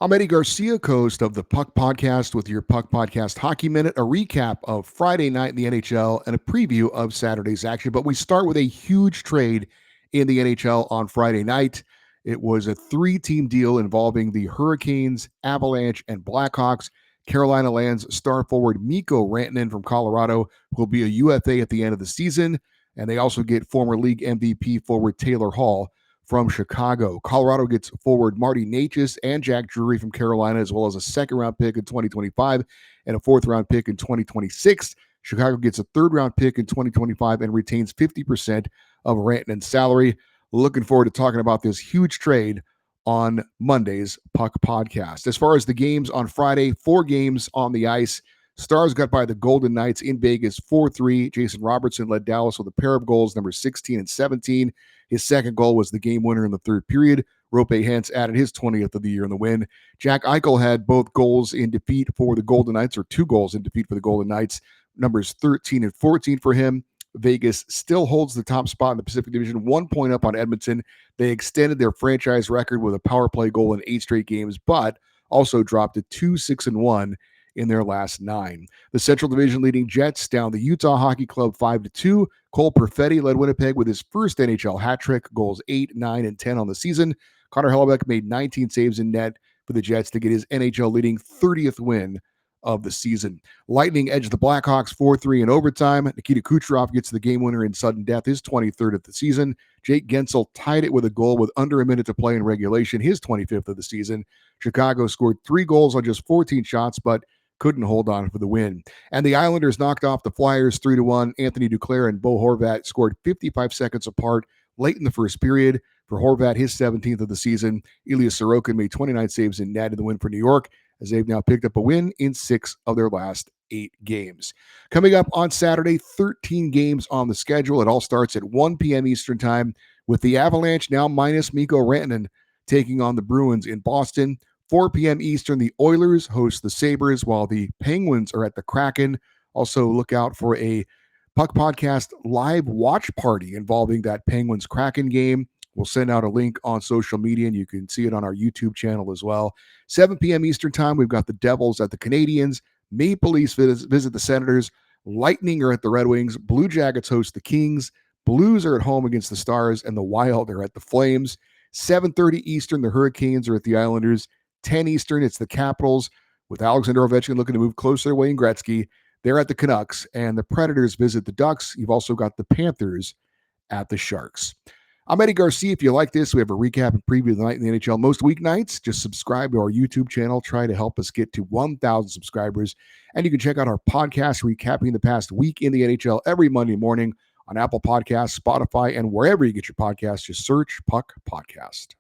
I'm Eddie Garcia, host of the Puck Podcast with your Puck Podcast Hockey Minute, a recap of Friday night in the NHL and a preview of Saturday's action. But we start with a huge trade in the NHL on Friday night. It was a three-team deal involving the Hurricanes, Avalanche, and Blackhawks. Carolina lands star forward Mikko Rantanen from Colorado, who will be a UFA at the end of the season. And they also get former league MVP forward Taylor Hall from Chicago. Colorado gets forward Marty Necas and Jack Drury from Carolina, as well as a second-round pick in 2025 and a fourth-round pick in 2026. Chicago gets a third-round pick in 2025 and retains 50% of Rantanen's salary. Looking forward to talking about this huge trade on Monday's Puck Podcast. As far as the games on Friday, 4 games on the ice. Stars got by the Golden Knights in Vegas 4-3. Jason Robertson led Dallas with a pair of goals, number 16 and 17. His second goal was the game winner in the third period. Rope Hantz added his 20th of the year in the win. Jack Eichel had both goals in defeat for the Golden Knights, or 2 goals in defeat for the Golden Knights, numbers 13 and 14 for him. Vegas still holds the top spot in the Pacific Division, 1 point up on Edmonton. They extended their franchise record with a power play goal in 8 straight games, but also dropped to 2-6-1 in their last 9. The Central Division leading Jets down the Utah Hockey Club 5-2. Cole Perfetti led Winnipeg with his first NHL hat trick, goals 8, 9, and 10 on the season. Connor Hellebuyck made 19 saves in net for the Jets to get his NHL leading 30th win of the season. Lightning edged the Blackhawks 4-3 in overtime. Nikita Kucherov gets the game winner in sudden death, his 23rd of the season. Jake Gensel tied it with a goal with under a minute to play in regulation, his 25th of the season. Chicago scored 3 goals on just 14 shots, but couldn't hold on for the win. And the Islanders knocked off the Flyers 3-1. Anthony Duclair and Bo Horvat scored 55 seconds apart late in the first period. For Horvat, his 17th of the season. Ilya Sorokin made 29 saves in net in the win for New York, as they've now picked up a win in 6 of their last 8 games. Coming up on Saturday, 13 games on the schedule. It all starts at 1 p.m. Eastern Time with the Avalanche, now minus Mikko Rantanen, taking on the Bruins in Boston. 4 p.m. Eastern, the Oilers host the Sabres, while the Penguins are at the Kraken. Also, look out for a Puck Podcast live watch party involving that Penguins-Kraken game. We'll send out a link on social media, and you can see it on our YouTube channel as well. 7 p.m. Eastern Time, we've got the Devils at the Canadiens. Maple Leafs visit the Senators. Lightning are at the Red Wings. Blue Jackets host the Kings. Blues are at home against the Stars, and the Wild are at the Flames. 7:30 Eastern, the Hurricanes are at the Islanders. 10 Eastern, it's the Capitals, with Alexander Ovechkin looking to move closer to Wayne Gretzky. They're at the Canucks, and the Predators visit the Ducks. You've also got the Panthers at the Sharks. I'm Eddie Garcia. If you like this, we have a recap and preview of the night in the NHL most weeknights. Just subscribe to our YouTube channel. Try to help us get to 1,000 subscribers. And you can check out our podcast recapping the past week in the NHL every Monday morning on Apple Podcasts, Spotify, and wherever you get your podcasts. Just search Puck Podcast.